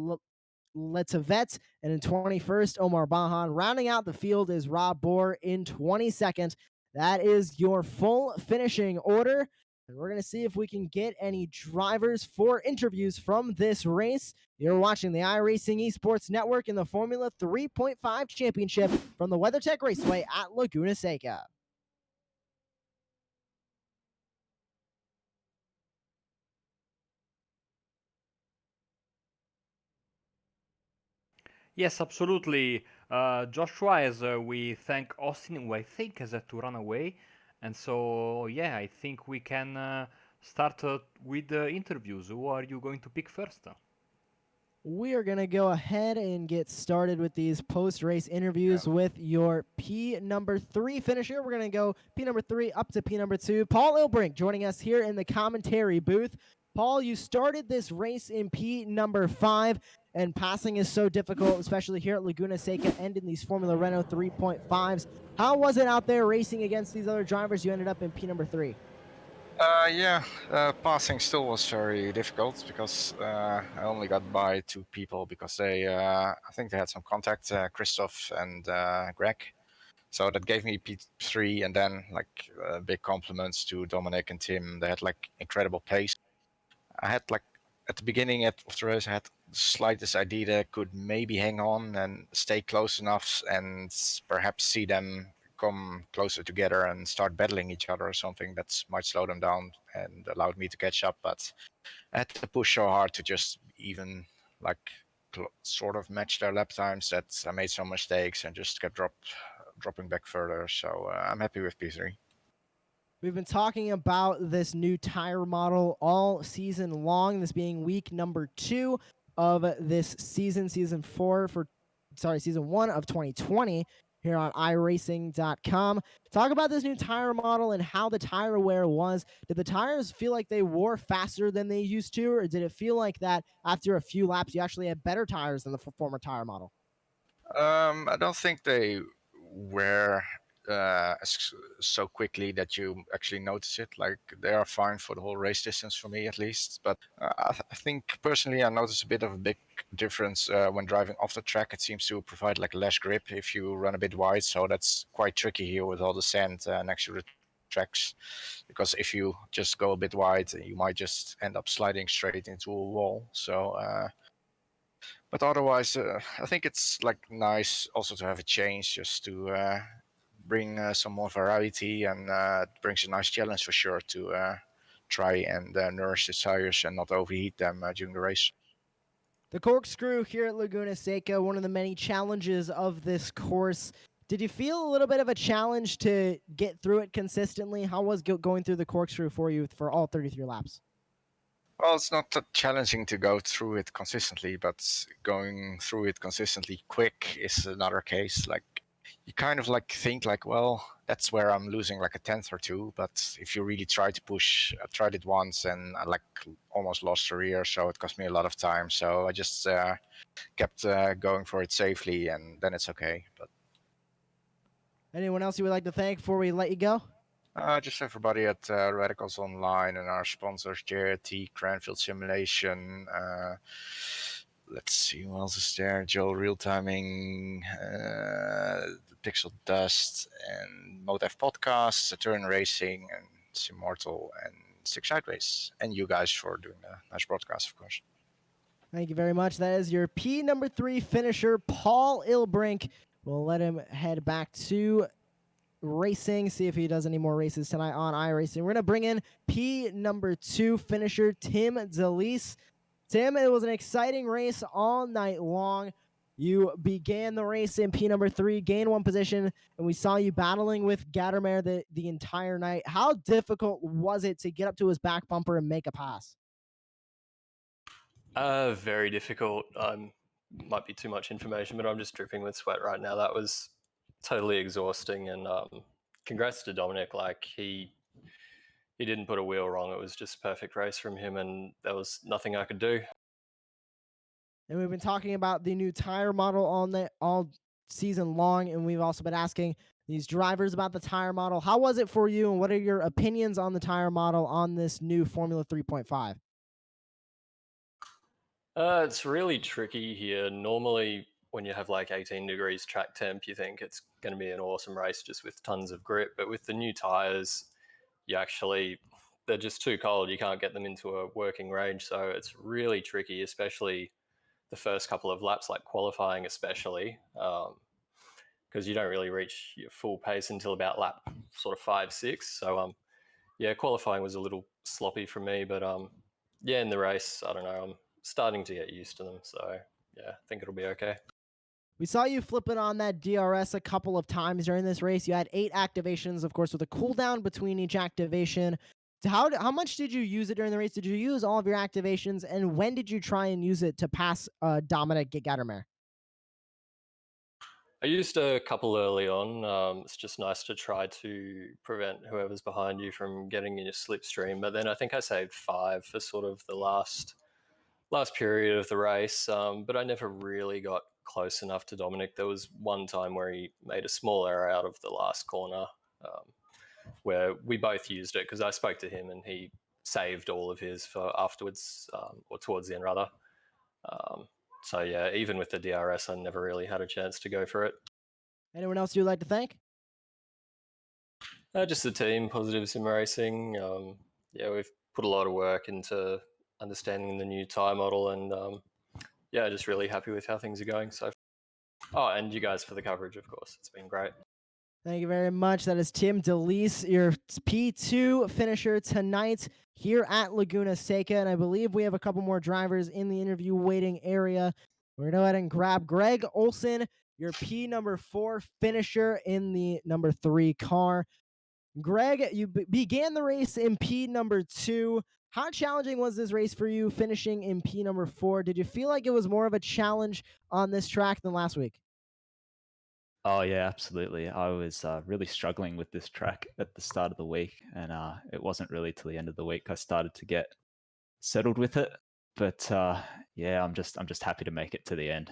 Letavette. And in 21st, Omar Bahan. Rounding out the field is Rob Bohr in 22nd. That is your full finishing order. And we're going to see if we can get any drivers for interviews from this race. You're watching the iRacing Esports Network in the Formula 3.5 Championship from the WeatherTech Raceway at Laguna Seca. Yes, absolutely. Joshua, as we thank Austin, who I think has had to run away. And so, yeah, I think we can start with the interviews. Who are you going to pick first? We are going to go ahead and get started with these post-race interviews with your P number 3 finisher. We're going to go P number 3 up to P number 2. Paul Ilbrink joining us here in the commentary booth. Paul, you started this race in P number 5, and passing is so difficult, especially here at Laguna Seca and in these Formula Renault 3.5s. How was it out there racing against these other drivers? You ended up in P number 3. Passing still was very difficult because I only got by 2 people because I think they had some contact, Christoph and Greg. So that gave me P3, and then big compliments to Dominic and Tim. They had incredible pace. I had at the beginning of the race, I had the slightest idea that I could maybe hang on and stay close enough and perhaps see them come closer together and start battling each other or something that might slow them down and allowed me to catch up. But I had to push so hard to just even sort of match their lap times that I made some mistakes and just kept dropping back further. So I'm happy with P3. We've been talking about this new tire model all season long, this being week number 2 of this season 1 of 2020 here on iRacing.com. Talk about this new tire model and how the tire wear was. Did the tires feel like they wore faster than they used to, or did it feel like that after a few laps you actually had better tires than the former tire model? I don't think they wear so quickly that you actually notice it. Like they are fine for the whole race distance for me at least. But I think personally I notice a bit of a big difference when driving off the track. It seems to provide like less grip if you run a bit wide. So that's quite tricky here with all the sand next to the tracks. Because if you just go a bit wide, you might just end up sliding straight into a wall. So but otherwise, I think it's like nice also to have a change, just to bring some more variety, and it brings a nice challenge for sure to try and nourish the tires and not overheat them during the race. The corkscrew here at Laguna Seca, one of the many challenges of this course. Did you feel a little bit of a challenge to get through it consistently? How was going through the corkscrew for you for all 33 laps? Well, it's not that challenging to go through it consistently, but going through it consistently quick is another case. Like you kind of like think like, well, that's where I'm losing like a tenth or two. But if you really try to push, I tried it once and I like almost lost a rear, so it cost me a lot of time. So I just kept going for it safely, and then it's okay. But Anyone else you would like to thank before we let you go? just everybody at Radicals Online and our sponsors, JRT, Cranfield Simulation. Let's see who else is there. Joe Real Timing, Pixel Dust, and ModeF Podcasts, Saturn Racing, and Simmortal, and Six Sideways. And you guys for doing a nice broadcast, of course. Thank you very much. That is your P3 finisher, Paul Ilbrink. We'll let him head back to racing, see if he does any more races tonight on iRacing. We're going to bring in P2 finisher, Tim Delise. Tim, it was an exciting race all night long. You began the race in P3, gained one position, and we saw you battling with Gattermare the entire night. How difficult was it to get up to his back bumper and make a pass? Very difficult. Might be too much information, but I'm just dripping with sweat right now. That was totally exhausting, and congrats to Dominic. Like he didn't put a wheel wrong. It was just a perfect race from him, and there was nothing I could do. And we've been talking about the new tire model all season long, and we've also been asking these drivers about the tire model. How was it for you, and what are your opinions on the tire model on this new Formula 3.5? It's really tricky here. Normally, when you have like 18 degrees track temp, you think it's going to be an awesome race just with tons of grip. But with the new tires, they're just too cold. You can't get them into a working range. So it's really tricky, especially the first couple of laps, like qualifying, especially. Because you don't really reach your full pace until about lap sort of 5, 6. So yeah, qualifying was a little sloppy for me, but yeah, in the race, I don't know, I'm starting to get used to them. So yeah, I think it'll be okay. We saw you flipping on that DRS a couple of times during this race. You had 8 activations, of course, with a cooldown between each activation. How much did you use it during the race? Did you use all of your activations, and when did you try and use it to pass Dominic Gattermare? I used a couple early on. It's just nice to try to prevent whoever's behind you from getting in your slipstream. But then I think I saved 5 for sort of the last period of the race. But I never really got close enough to Dominic. There was one time where he made a small error out of the last corner, where we both used it because I spoke to him and he saved all of his for afterwards, or towards the end rather. So yeah, even with the DRS, I never really had a chance to go for it. Anyone else you'd like to thank? Just the team, Positive Sim Racing. Yeah, we've put a lot of work into understanding the new tire model, and yeah, just really happy with how things are going so far. Oh, and you guys for the coverage, of course. It's been great. Thank you very much. That is Tim Delise, your P2 finisher tonight here at Laguna Seca. And I believe we have a couple more drivers in the interview waiting area. We're going to go ahead and grab Greg Olson, your P4 finisher in the number 3 car. Greg, you began the race in P2. How challenging was this race for you finishing in P4? Did you feel like it was more of a challenge on this track than last week? Oh yeah, absolutely. I was really struggling with this track at the start of the week, and it wasn't really till the end of the week I started to get settled with it. But yeah, I'm just happy to make it to the end.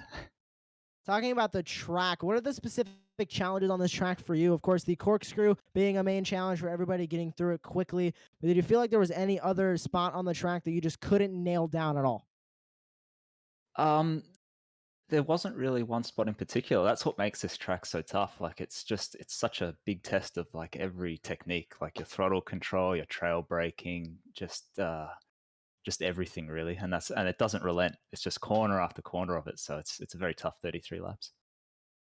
Talking about the track, what are the specific challenges on this track for you? Of course, the corkscrew being a main challenge for everybody getting through it quickly. But did you feel like there was any other spot on the track that you just couldn't nail down at all? Um, there wasn't really one spot in particular. That's what makes this track so tough. Like it's such a big test of like every technique, like your throttle control, your trail braking, just everything really. And it doesn't relent. It's just corner after corner of it. So it's a very tough 33 laps.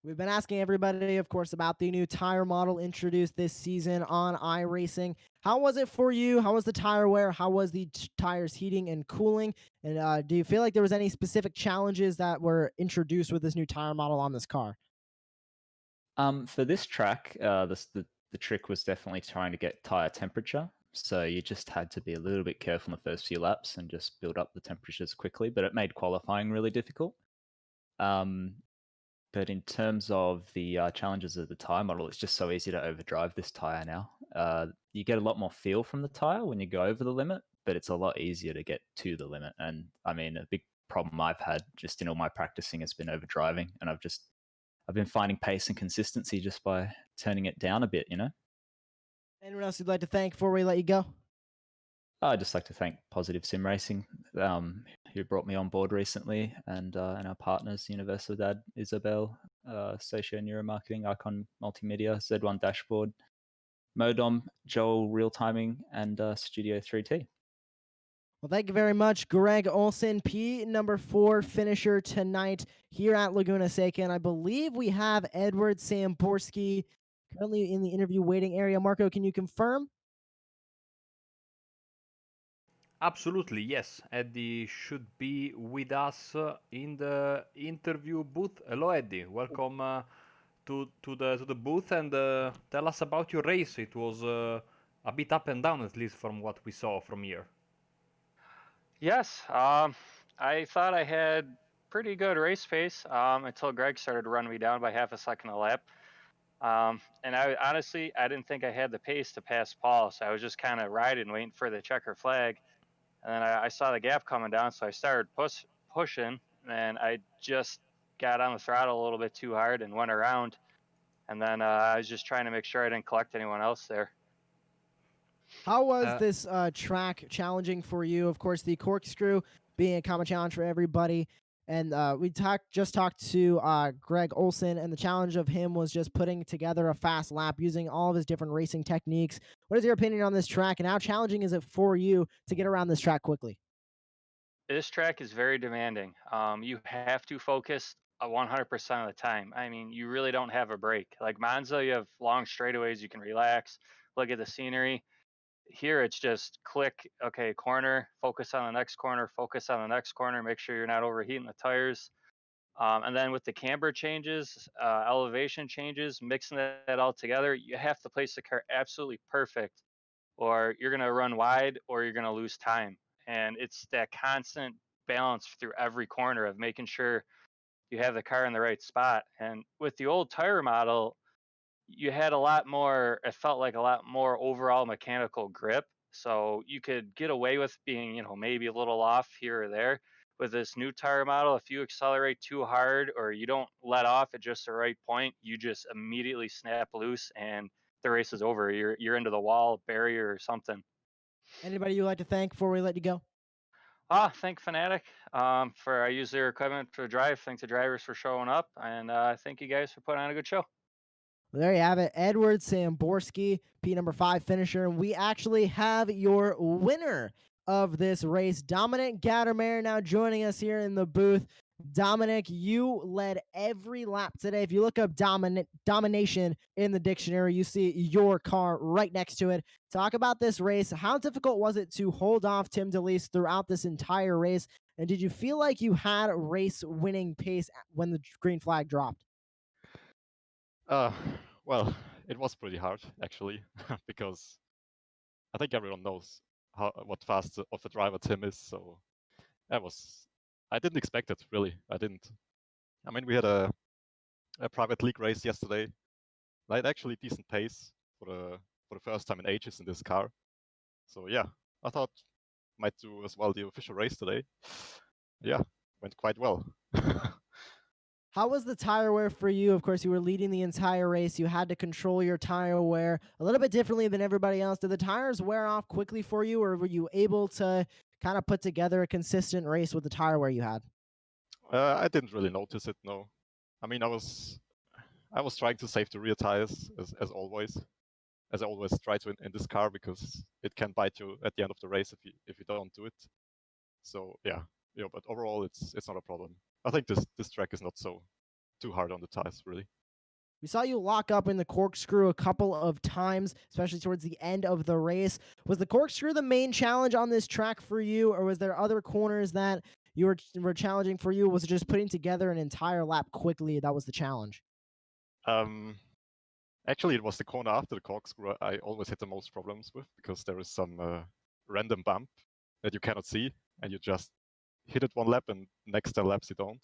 We've been asking everybody, of course, about the new tire model introduced this season on iRacing. How was it for you? How was the tire wear? How was the tires heating and cooling? And do you feel like there was any specific challenges that were introduced with this new tire model on this car? For this track, the trick was definitely trying to get tire temperature. So you just had to be a little bit careful in the first few laps and just build up the temperatures quickly. But it made qualifying really difficult. Um, but in terms of the challenges of the tire model, it's just so easy to overdrive this tire now. You get a lot more feel from the tire when you go over the limit, but it's a lot easier to get to the limit. And I mean, a big problem I've had just in all my practicing has been overdriving, and I've been finding pace and consistency just by turning it down a bit, you know? Anyone else you'd like to thank before we let you go? I'd just like to thank Positive Sim Racing, who brought me on board recently, and our partners, Universalidad, Isabel, Socio Neuromarketing, Icon Multimedia, Z1 Dashboard, Modom, Joel Real Timing, and Studio 3T. Well, thank you very much, Greg Olson, P number 4 finisher tonight here at Laguna Seca. And I believe we have Edward Samborski currently in the interview waiting area. Marco, can you confirm? Absolutely, yes. Eddie should be with us in the interview booth. Hello, Eddie. Welcome to the booth, and tell us about your race. It was a bit up and down, at least from what we saw from here. Yes, I thought I had pretty good race pace until Greg started to run me down by half a second a lap. And I honestly, I didn't think I had the pace to pass Paul, so I was just kind of riding, waiting for the checker flag. And then I saw the gap coming down, so I started pushing, and I just got on the throttle a little bit too hard and went around. And then I was just trying to make sure I didn't collect anyone else there. How was this track challenging for you? Of course, the corkscrew being a common challenge for everybody. And we just talked to Greg Olson, and the challenge of him was just putting together a fast lap using all of his different racing techniques. What is your opinion on this track, and how challenging is it for you to get around this track quickly? This track is very demanding. You have to focus 100% of the time. I mean, you really don't have a break. Like Monza, you have long straightaways, you can relax, look at the scenery. Here, it's just click, okay, corner, focus on the next corner, focus on the next corner, make sure you're not overheating the tires. And then with the camber changes, elevation changes, mixing that all together, you have to place the car absolutely perfect, or you're going to run wide or you're going to lose time. And it's that constant balance through every corner of making sure you have the car in the right spot. And with the old tire model, you had a lot more, it felt like a lot more overall mechanical grip. So you could get away with being, maybe a little off here or there. With this new tire model, if you accelerate too hard or you don't let off at just the right point, you just immediately snap loose and the race is over. You're into the wall, barrier, or something. Anybody you'd like to thank before we let you go? Thank Fnatic for I use their equipment to drive. Thank the drivers for showing up, and thank you guys for putting on a good show. Well, there you have it, Edward Samborski, P number 5 finisher. And we actually have your winner of this race, Dominic Gattermeyer, now joining us here in the booth. Dominic, you led every lap today. If you look up domination in the dictionary, you see your car right next to it. Talk about this race. How difficult was it to hold off Tim DeLeese throughout this entire race? And did you feel like you had race winning pace when the green flag dropped? Uh, well, it was pretty hard actually, because I think everyone knows what fast of a driver Tim is. So I didn't expect it really. I didn't. I mean, we had a private league race yesterday. I had actually decent pace for the first time in ages in this car. So yeah, I thought might do as well the official race today. Yeah, went quite well. How was the tire wear for you? Of course, you were leading the entire race. You had to control your tire wear a little bit differently than everybody else. Did the tires wear off quickly for you, or were you able to kind of put together a consistent race with the tire wear you had? I didn't really notice it. No, I mean I was trying to save the rear tires as always, as I always try to in this car, because it can bite you at the end of the race if you don't do it. So yeah, but overall it's not a problem. I think this track is not so too hard on the tires really. We saw you lock up in the corkscrew a couple of times, especially towards the end of the race. Was the corkscrew the main challenge on this track for you, or was there other corners that you were challenging for you? Was it just putting together an entire lap quickly that was the challenge? Actually, it was the corner after the corkscrew I always had the most problems with, because there is some random bump that you cannot see, and you just hit it one lap, and next 10 laps you don't.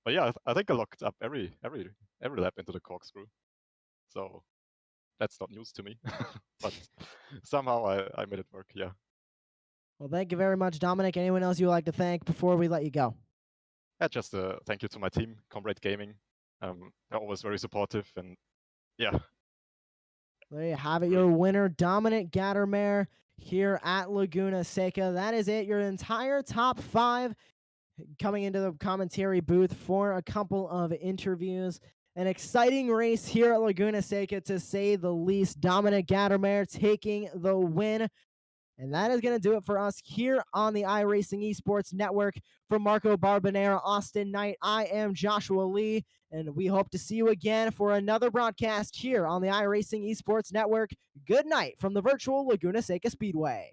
But yeah, I think I locked up every lap into the corkscrew, so that's not news to me. But somehow I made it work. Yeah. Well, thank you very much, Dominic. Anyone else you would like to thank before we let you go? Just thank you to my team, Comrade Gaming. They're always very supportive, and yeah. There you have it, your winner, Dominic Gattermare, here at Laguna Seca. That is it, your entire top 5 coming into the commentary booth for a couple of interviews. An exciting race here at Laguna Seca, to say the least. Dominic Gattermare taking the win. And that is going to do it for us here on the iRacing Esports Network. For Marco Barbanera, Austin Knight, I am Joshua Lee, and we hope to see you again for another broadcast here on the iRacing Esports Network. Good night from the virtual Laguna Seca Speedway.